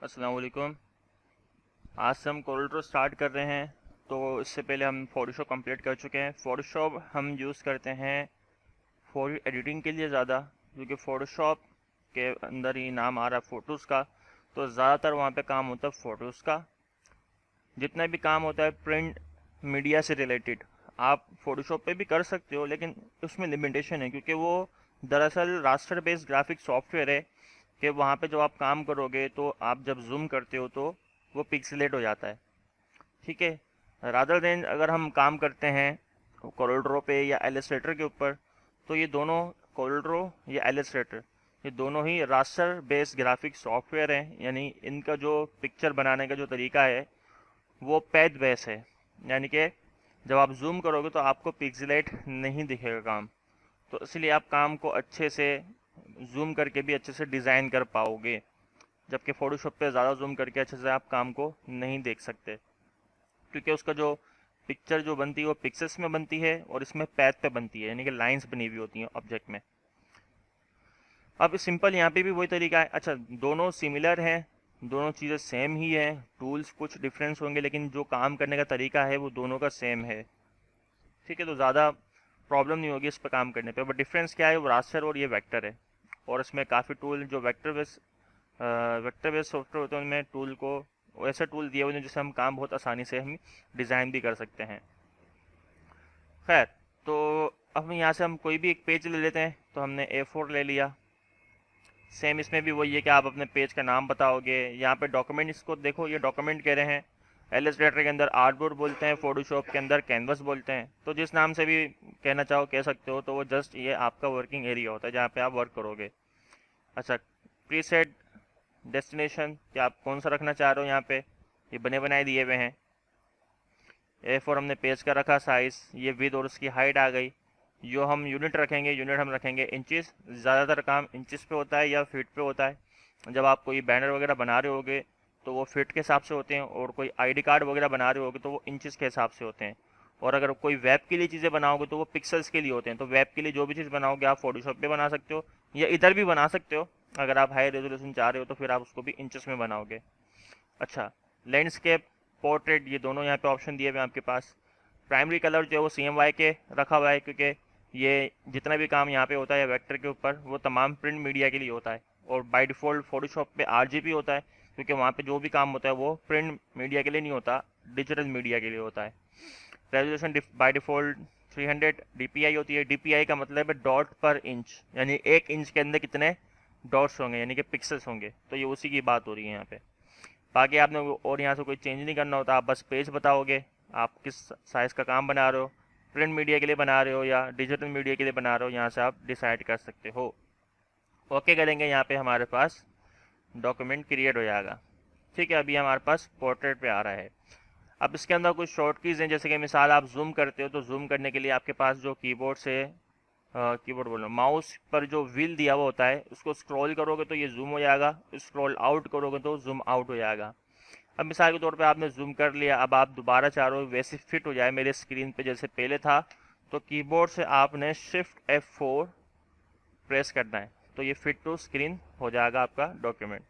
अस्सलाम वालेकुम। आज से हम कोरल स्टार्ट कर रहे हैं। तो इससे पहले हम फोटोशॉप कंप्लीट कर चुके हैं। फोटोशॉप हम यूज़ करते हैं फॉर एडिटिंग के लिए ज़्यादा, क्योंकि फ़ोटोशॉप के अंदर ही नाम आ रहा है फ़ोटोज़ का, तो ज़्यादातर वहाँ पे काम होता है फ़ोटोज़ का। जितना भी काम होता है प्रिंट मीडिया से रिलेटेड आप फोटोशॉप पे भी कर सकते हो, लेकिन उसमें लिमिटेशन है, क्योंकि वो दरअसल रास्टर बेस्ड ग्राफिक सॉफ्टवेयर है कि वहाँ पे जब आप काम करोगे तो आप जब जूम करते हो तो वो पिक्सेलेट हो जाता है। ठीक है, रादर देन अगर हम काम करते हैं कोरल पे या एलिस्ट्रेटर के ऊपर, तो ये दोनों कोरल या एलिस्ट्रेटर ये दोनों ही रास्टर बेस्ड ग्राफिक सॉफ्टवेयर हैं। यानी इनका जो पिक्चर बनाने का जो तरीका है वो पैथ बेस है, यानी कि जब आप जूम करोगे तो आपको पिक्सेलेट नहीं दिखेगा काम। तो इसलिए आप काम को अच्छे से जूम करके भी अच्छे से डिज़ाइन कर पाओगे, जबकि फ़ोटोशॉप पे ज़्यादा जूम करके अच्छे से आप काम को नहीं देख सकते, क्योंकि उसका जो पिक्चर जो बनती है वो पिक्सेल्स में बनती है और इसमें पैथ पे बनती है, यानी कि लाइंस बनी हुई होती हैं ऑब्जेक्ट में। अब सिंपल यहाँ पे भी वही तरीका है। अच्छा, दोनों सिमिलर हैं, दोनों चीज़ें सेम ही है, टूल्स कुछ डिफरेंस होंगे लेकिन जो काम करने का तरीका है वो दोनों का सेम है। ठीक है, तो ज़्यादा प्रॉब्लम नहीं होगी इस पर काम करने पे। बट डिफरेंस क्या है, वो रास्टर और ये वेक्टर है। और इसमें काफ़ी टूल जो वेक्टर बेस सॉफ्टवेयर होते हैं उनमें टूल को ऐसे टूल दिए हुए हैं जिससे हम काम बहुत आसानी से हम डिज़ाइन भी कर सकते हैं। खैर, तो अब यहाँ से हम कोई भी एक पेज ले लेते हैं। तो हमने A4 ले लिया। सेम इसमें भी वही है कि आप अपने पेज का नाम बताओगे। यहाँ पे डॉक्यूमेंट, इसको देखो ये डॉक्यूमेंट कह रहे हैं। एलिस्ट्रेटर के अंदर आर्टबोर्ड बोलते हैं, फोटोशॉप के अंदर कैनवस बोलते हैं। तो जिस नाम से भी कहना चाहो कह सकते हो। तो वो जस्ट ये आपका वर्किंग एरिया होता है जहाँ पे आप वर्क करोगे। अच्छा, प्रीसेट डेस्टिनेशन कि आप कौन सा रखना चाह रहे हो। यहाँ पे ये बने बनाए दिए हुए हैं। A4 हमने पेज का रखा साइज़, ये विद और उसकी हाइट आ गई। जो हम यूनिट रखेंगे, यूनिट हम रखेंगे इंचेस। ज़्यादातर काम इंचेस पे होता है या फीट पे होता है। जब आप कोई बैनर वगैरह बना रहे होगे तो वो फीट के हिसाब से होते हैं, और कोई आईडी कार्ड वगैरह बना रहे होगे तो वो इंचेस के हिसाब से होते हैं। और अगर कोई वेब के लिए चीज़ें बनाओगे तो वो पिक्सल्स के लिए होते हैं। तो वेब के लिए जो भी चीज़ बनाओगे आप फोटोशॉप पे बना सकते हो या इधर भी बना सकते हो। अगर आप हाई रेजोल्यूशन चाह रहे हो तो फिर आप उसको भी इंचेस में बनाओगे। अच्छा, लैंडस्केप, पोर्ट्रेट, ये दोनों यहाँ पे ऑप्शन दिए हुए हैं आपके पास। प्राइमरी कलर जो है वो CMYK के रखा हुआ है, क्योंकि ये जितना भी काम यहाँ पे होता है वेक्टर के ऊपर वो तमाम प्रिंट मीडिया के लिए होता है। और बाय डिफ़ॉल्ट फोटोशॉप पे RGB होता है, क्योंकि वहाँ पे जो भी काम होता है वो प्रिंट मीडिया के लिए नहीं होता, डिजिटल मीडिया के लिए होता है। रेजोल्यूशन बाय डिफ़ॉल्ट 300 DPI होती है। DPI का मतलब है डॉट पर इंच, यानी 1 इंच के अंदर कितने डॉट्स होंगे, यानी कि पिक्सल्स होंगे। तो ये उसी की बात हो रही है यहाँ पे। बाकी आपने और यहाँ से कोई चेंज नहीं करना होता, आप बस पेज बताओगे आप किस साइज़ का काम बना रहे हो, प्रिंट मीडिया के लिए बना रहे हो या डिजिटल मीडिया के लिए बना रहे हो, यहाँ से आप डिसाइड कर सकते हो। ओके करेंगे, यहाँ पे हमारे पास डॉक्यूमेंट क्रिएट हो जाएगा। ठीक है, अभी हमारे पास पोर्ट्रेट पे आ रहा है। अब इसके अंदर कुछ शॉर्ट कीज़ हैं, जैसे कि मिसाल आप जूम करते हो तो जूम करने के लिए आपके पास जो कीबोर्ड से कीबोर्ड बोल रहा हूँ, माउस पर जो व्हील दिया हुआ होता है उसको स्क्रॉल करोगे तो ये जूम हो जाएगा, स्क्रॉल आउट करोगे तो जूम आउट हो जाएगा। अब मिसाल के तौर पे आपने जूम कर लिया, अब आप दोबारा चाह रहे हो वैसे फिट हो जाए मेरे स्क्रीन पे जैसे पहले था, तो कीबोर्ड से आपने शिफ्ट F4 प्रेस करना है, तो ये फिट टू स्क्रीन हो जाएगा आपका डॉक्यूमेंट।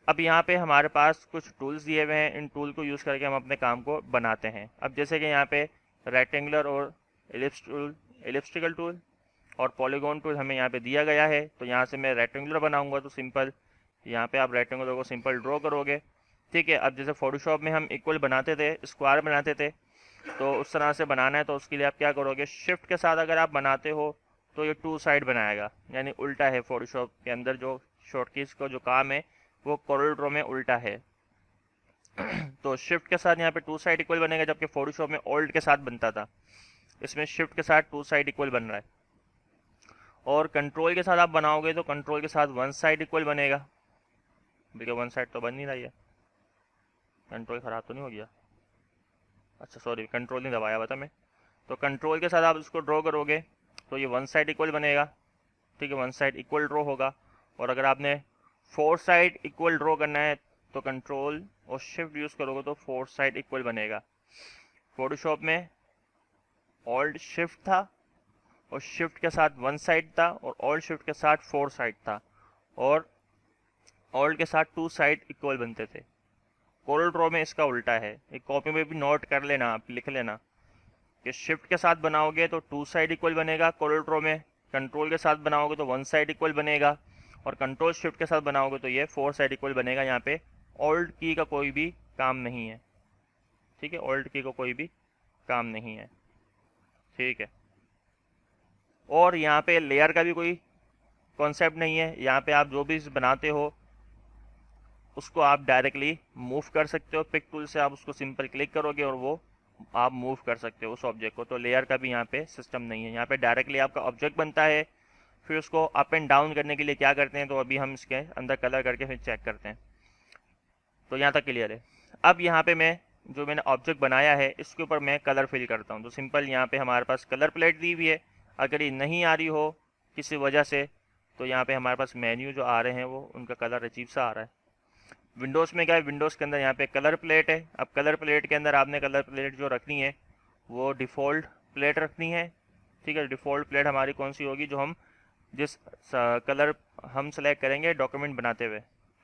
अब यहाँ पे हमारे पास कुछ टूल्स दिए हुए हैं, इन टूल को यूज़ करके हम अपने काम को बनाते हैं। अब जैसे कि यहाँ पे रेक्टेंगुलर और एलिप्टिकल टूल और पॉलीगॉन टूल हमें यहाँ पे दिया गया है। तो यहाँ से मैं रेक्टेंगुलर बनाऊंगा तो सिंपल यहाँ पे आप रेक्टेंगुलर को सिंपल ड्रॉ करोगे। ठीक है, अब जैसे फोटोशॉप में हम इक्वल बनाते थे, स्क्वायर बनाते थे, तो उस तरह से बनाना है तो उसके लिए आप क्या करोगे, शिफ्ट के साथ अगर आप बनाते हो तो ये 2 साइड बनाएगा, यानी उल्टा है। फोटोशॉप के अंदर जो शॉर्टकीज का जो काम है वो कोरल ड्रॉ में उल्टा है। तो शिफ्ट के साथ यहाँ पे 2 साइड इक्वल बनेगा, जबकि फोटोशॉप में ऑल्ट के साथ बनता था। इसमें शिफ्ट के साथ 2 साइड इक्वल बन रहा है। और कंट्रोल के साथ आप बनाओगे तो कंट्रोल के साथ 1 साइड इक्वल बनेगा। देखिए 1 साइड तो बन नहीं रही है, कंट्रोल ख़राब तो नहीं हो गया। अच्छा सॉरी, कंट्रोल नहीं दबाया हुआ था मैं। तो कंट्रोल के साथ आप इसको ड्रॉ करोगे तो ये 1 साइड इक्वल बनेगा। ठीक है, 1 साइड इक्वल ड्रॉ होगा। और अगर आपने 4 साइड इक्वल ड्रॉ करना है तो कंट्रोल और शिफ्ट यूज़ करोगे तो 4 साइड इक्वल बनेगा। फोटोशॉप में ऑल्ट शिफ्ट था और शिफ्ट के साथ 1 साइड था, और ऑल्ट शिफ्ट के साथ 4 साइड था, और ऑल्ट ऑल्ट के साथ टू साइड इक्वल बनते थे। कोरल ड्रॉ में इसका उल्टा है। एक कॉपी में भी नोट कर लेना, आप लिख लेना कि शिफ्ट के साथ बनाओगे तो टू साइड इक्वल बनेगा कोरल ड्रॉ में, कंट्रोल के साथ बनाओगे तो वन साइड इक्वल बनेगा, और कंट्रोल शिफ्ट के साथ बनाओगे तो ये फोर साइड इक्वल बनेगा। यहाँ पे ऑल्ट की का कोई भी काम नहीं है, ठीक है, ऑल्ट की का कोई भी काम नहीं है, ठीक है। और यहाँ पे लेयर का भी कोई कॉन्सेप्ट नहीं है। यहाँ पे आप जो भी बनाते हो उसको आप डायरेक्टली मूव कर सकते हो, पिक टूल से आप उसको सिंपल क्लिक करोगे और वो आप मूव कर सकते हो उस ऑब्जेक्ट को। तो लेयर का भी यहाँ पे सिस्टम नहीं है, यहाँ पे डायरेक्टली आपका ऑब्जेक्ट बनता है। फिर उसको अप एंड डाउन करने के लिए क्या करते हैं, तो अभी हम इसके अंदर कलर करके फिर चेक करते हैं। तो यहाँ तक क्लियर है। अब यहाँ पे मैं जो मैंने ऑब्जेक्ट बनाया है इसके ऊपर मैं कलर फिल करता हूँ। तो सिंपल यहाँ पे हमारे पास कलर प्लेट दी हुई है। अगर ये नहीं आ रही हो किसी वजह से तो यहाँ पे हमारे पास मेन्यू जो आ रहे हैं वो उनका कलर अजीब सा आ रहा है। विंडोज़ में क्या है, विंडोज़ के अंदर यहाँ पे कलर प्लेट है। अब कलर प्लेट के अंदर आपने कलर प्लेट जो रखनी है वो डिफ़ॉल्ट प्लेट रखनी है, ठीक है। डिफ़ॉल्ट प्लेट हमारी कौन सी होगी, जो हम जिस कलर हम सेलेक्ट करेंगे डॉक्यूमेंट बनाते हुए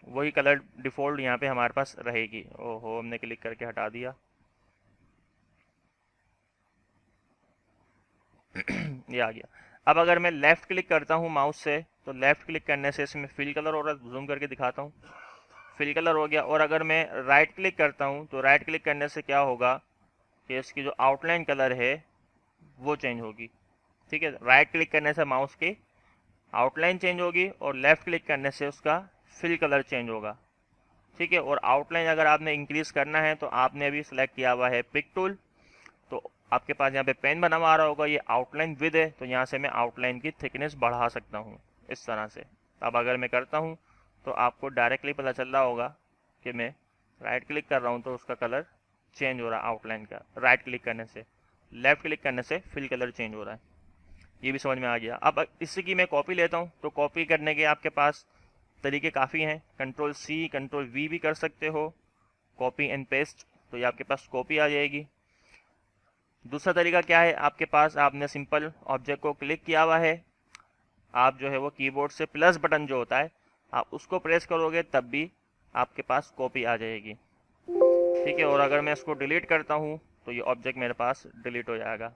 वही कलर डिफ़ॉल्ट यहाँ पे हमारे पास रहेगी। ओहो, हमने क्लिक करके हटा दिया। ये आ गया। अब अगर मैं लेफ़्ट क्लिक करता हूँ माउस से तो लेफ़्ट क्लिक करने से इसमें फिल कलर हो रहा है। जूम करके दिखाता हूँ, फिल कलर हो गया। और अगर मैं राइट क्लिक करता हूँ तो राइट क्लिक करने से क्या होगा कि इसकी जो आउटलाइन कलर है वो चेंज होगी, ठीक है। राइट क्लिक करने से माउस की आउटलाइन चेंज होगी और लेफ़्ट क्लिक करने से उसका फिल कलर चेंज होगा, ठीक है। और आउटलाइन अगर आपने इंक्रीज़ करना है तो आपने अभी सेलेक्ट किया हुआ है पिक टूल, तो आपके पास यहाँ पे पेन बना हुआ आ रहा होगा, ये आउटलाइन विद है, तो यहाँ से मैं आउटलाइन की थिकनेस बढ़ा सकता हूँ इस तरह से। अब अगर मैं करता हूँ तो आपको डायरेक्टली पता चल रहा होगा कि मैं राइट क्लिक कर रहा हूँ तो उसका कलर चेंज हो रहा है आउटलाइन का। राइट क्लिक करने से, लेफ़्ट क्लिक करने से फिल कलर चेंज हो रहा है। ये भी समझ में आ गया। अब इसी की मैं कॉपी लेता हूँ तो कॉपी करने के आपके पास तरीके काफ़ी हैं। कंट्रोल सी कंट्रोल वी भी कर सकते हो, कॉपी एंड पेस्ट, तो ये आपके पास कॉपी आ जाएगी। दूसरा तरीका क्या है, आपके पास आपने सिंपल ऑब्जेक्ट को क्लिक किया हुआ है, आप जो है वो कीबोर्ड से प्लस बटन जो होता है आप उसको प्रेस करोगे तब भी आपके पास कॉपी आ जाएगी, ठीक है। और अगर मैं इसको डिलीट करता हूँ तो ये ऑब्जेक्ट मेरे पास डिलीट हो जाएगा,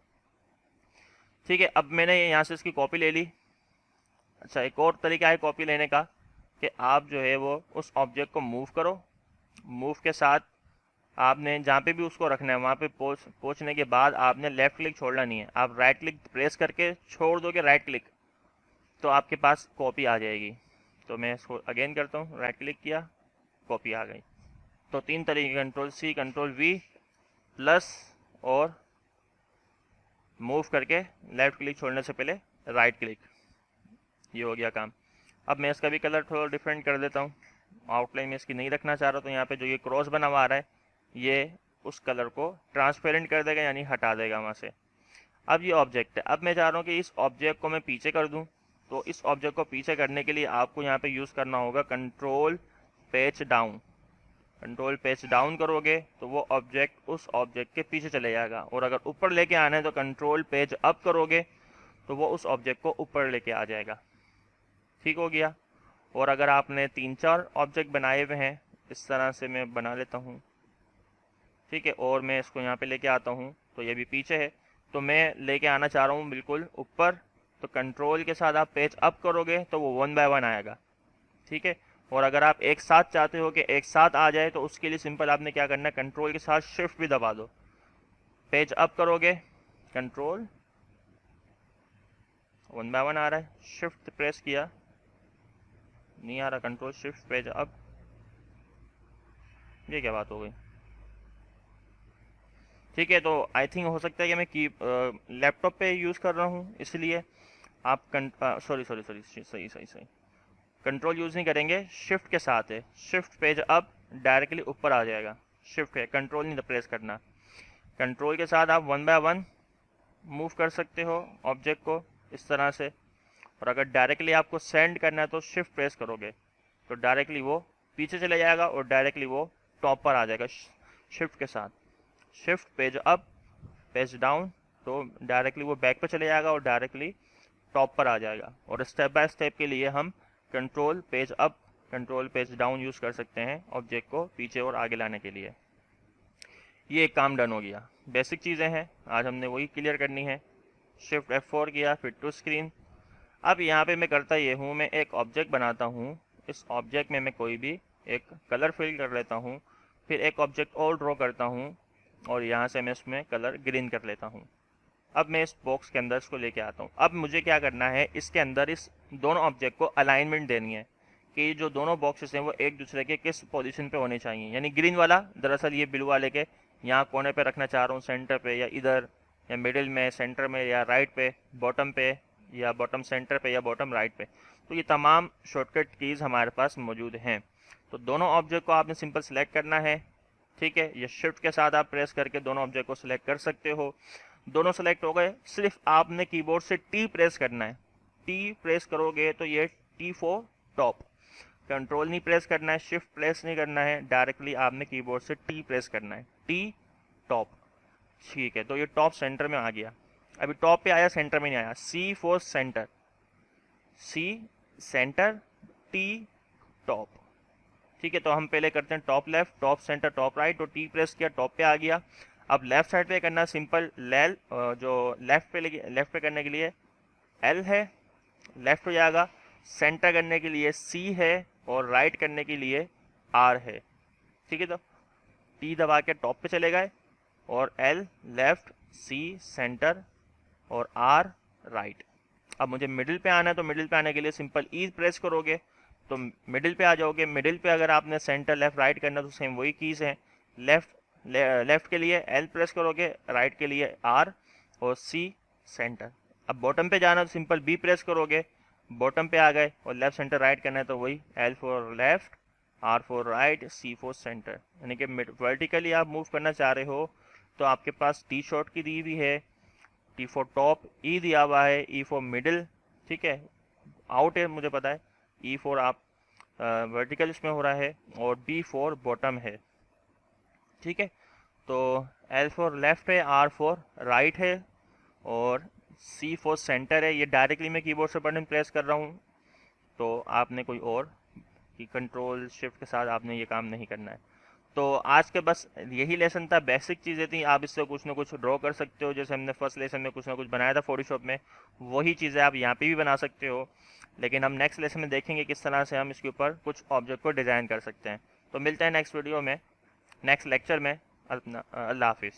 ठीक है। अब मैंने यहाँ से इसकी कॉपी ले ली। अच्छा, एक और तरीका है कॉपी लेने का कि आप जो है वो उस ऑब्जेक्ट को मूव करो, मूव के साथ आपने जहाँ पे भी उसको रखना है वहाँ पे पहुँचने के बाद आपने लेफ़्ट क्लिक छोड़ना नहीं है। आप राइट क्लिक प्रेस करके छोड़ दोगे राइट क्लिक तो आपके पास कॉपी आ जाएगी। तो मैं इसको अगेन करता हूँ, राइट क्लिक किया, कॉपी आ गई। तो तीन तरीके, control C control V plus और मूव करके लेफ़्ट क्लिक छोड़ने से पहले राइट क्लिक, ये हो गया काम। अब मैं इसका भी कलर थोड़ा डिफरेंट कर देता हूँ। आउटलाइन में इसकी नहीं रखना चाह रहा तो यहाँ पे जो ये क्रॉस बना हुआ आ रहा है ये उस कलर को ट्रांसपेरेंट कर देगा, यानी हटा देगा वहाँ से। अब ये ऑब्जेक्ट है, अब मैं चाह रहा हूँ कि इस ऑब्जेक्ट को मैं पीछे कर दूँ। तो इस ऑब्जेक्ट को पीछे करने के लिए आपको यहाँ पे यूज़ करना होगा कंट्रोल पेच डाउन। कंट्रोल पेच डाउन करोगे तो वो ऑब्जेक्ट उस ऑब्जेक्ट के पीछे चले जाएगा, और अगर ऊपर लेके आना है तो कंट्रोल पेज अप करोगे तो वो उस ऑब्जेक्ट को ऊपर लेके आ जाएगा, ठीक हो गया। और अगर आपने 3-4 ऑब्जेक्ट बनाए हुए हैं, इस तरह से मैं बना लेता हूँ, ठीक है। और मैं इसको यहाँ पे लेके आता हूँ तो ये भी पीछे है, तो मैं लेके आना चाह रहा हूँ बिल्कुल ऊपर। तो कंट्रोल के साथ आप पेज अप करोगे तो वो 1 बाय 1 आएगा, ठीक है। और अगर आप एक साथ चाहते हो कि एक साथ आ जाए तो उसके लिए सिंपल आपने क्या करना है, कंट्रोल के साथ शिफ्ट भी दबा दो। पेज अप करोगे, कंट्रोल 1 बाय 1 आ रहा है, शिफ्ट प्रेस किया नहीं आ रहा, कंट्रोल शिफ्ट पेज अप, ये क्या बात हो गई, ठीक है। तो आई थिंक हो सकता है कि मैं की लैपटॉप पे यूज़ कर रहा हूँ इसलिए आप सॉरी सॉरी सॉरी सही सही सही कंट्रोल यूज़ नहीं करेंगे, शिफ्ट के साथ है, शिफ्ट पेज अप डायरेक्टली ऊपर आ जाएगा। शिफ्ट है, कंट्रोल नहीं प्रेस करना। कंट्रोल के साथ आप 1 बाय 1 मूव कर सकते हो ऑब्जेक्ट को इस तरह से। और अगर डायरेक्टली आपको सेंड करना है तो शिफ्ट प्रेस करोगे तो डायरेक्टली वो पीछे चले जाएगा और डायरेक्टली वो टॉप पर आ जाएगा शिफ्ट के साथ। Shift page up page down तो डायरेक्टली वो बैक पर चले जाएगा और डायरेक्टली टॉप पर आ जाएगा। और स्टेप बाय स्टेप के लिए हम control page up control page down use कर सकते हैं ऑब्जेक्ट को पीछे और आगे लाने के लिए। ये एक काम डन हो गया। बेसिक चीज़ें हैं, आज हमने वही क्लियर करनी है। शिफ्ट F4 किया, फिट टू स्क्रीन। अब यहाँ पे मैं करता ये हूँ, मैं एक ऑब्जेक्ट बनाता हूँ। इस ऑब्जेक्ट में मैं कोई भी एक कलर फिल कर लेता हूँ, फिर एक ऑब्जेक्ट और ड्रॉ करता हूँ और यहाँ से मैं इसमें कलर ग्रीन कर लेता हूँ। अब मैं इस बॉक्स के अंदर इसको लेके आता हूँ। अब मुझे क्या करना है, इसके अंदर इस दोनों ऑब्जेक्ट को अलाइनमेंट देनी है कि जो दोनों बॉक्सेस हैं वो एक दूसरे के किस पोजीशन पे होने चाहिए। यानी ग्रीन वाला दरअसल ये ब्लू वाले के यहाँ कोने पे रखना चाह रहा हूँ, सेंटर पे या इधर या मिडिल में, सेंटर में या राइट पे, बॉटम पे या बॉटम सेंटर पे या बॉटम राइट पे। तो ये तमाम शॉर्टकट कीज़ हमारे पास मौजूद हैं। तो दोनों ऑब्जेक्ट को आपने सिंपल सेलेक्ट करना है, ठीक है। ये शिफ्ट के साथ आप प्रेस करके दोनों ऑब्जेक्ट को सिलेक्ट कर सकते हो। दोनों सेलेक्ट हो गए, सिर्फ आपने कीबोर्ड से टी प्रेस करना है। टी प्रेस करोगे तो ये टी फॉर टॉप, कंट्रोल नहीं प्रेस करना है, शिफ्ट प्रेस नहीं करना है, डायरेक्टली आपने कीबोर्ड से टी प्रेस करना है, टी टॉप, ठीक है। तो ये टॉप सेंटर में आ गया। अभी टॉप पे आया, सेंटर में नहीं आया। C for centre, C centre, T top, ठीक है। तो हम पहले करते हैं top left, top centre, top right. तो टी प्रेस किया, टॉप पे आ गया। अब लेफ्ट साइड पे करना सिंपल, जो लेफ्ट पे करने के लिए एल है, लेफ्ट हो जाएगा। सेंटर करने के लिए सी है और राइट करने के लिए आर है, ठीक है। तो टी दबा के टॉप पे चले गए और एल लेफ्ट, सी सेंटर और आर राइट। अब मुझे मिडिल पे आना है, तो मिडिल पे आने के लिए सिंपल ई प्रेस करोगे तो मिडिल पे आ जाओगे। मिडिल पे अगर आपने सेंटर लेफ्ट राइट करना तो सेम वही कीज़ हैं। लेफ्ट के लिए एल प्रेस करोगे, राइट के लिए आर और सी सेंटर। अब बॉटम पे जाना तो सिंपल बी प्रेस करोगे, बॉटम पे आ गए और लेफ्ट सेंटर राइट करना है तो वही L for left, R for right, C for centre. यानी कि वर्टिकली आप मूव करना चाह रहे हो तो आपके पास टी शॉर्ट की दी हुई है, टी फॉर टॉप ई दिया हुआ है, ई फॉर मिडिल, ठीक है, आउट है मुझे पता है, ई फॉर आप वर्टिकल इसमें हो रहा है और बी फॉर बॉटम है, ठीक है। तो एल फॉर लेफ्ट है, आर फॉर राइट है और सी फॉर सेंटर है। ये डायरेक्टली मैं कीबोर्ड से बटन प्रेस कर रहा हूँ, तो आपने कोई और कि कंट्रोल शिफ्ट के साथ आपने ये काम नहीं करना है। तो आज के बस यही लेसन था, बेसिक चीज़ें थी। आप इससे कुछ ना कुछ ड्रॉ कर सकते हो, जैसे हमने फर्स्ट लेसन में कुछ ना कुछ बनाया था फोटोशॉप में, वही चीज़ें आप यहाँ पे भी बना सकते हो। लेकिन हम नेक्स्ट लेसन में देखेंगे किस तरह से हम इसके ऊपर कुछ ऑब्जेक्ट को डिज़ाइन कर सकते हैं। तो मिलते हैं नेक्स्ट वीडियो में, नेक्स्ट लेक्चर में। अल्लाह हाफिज़।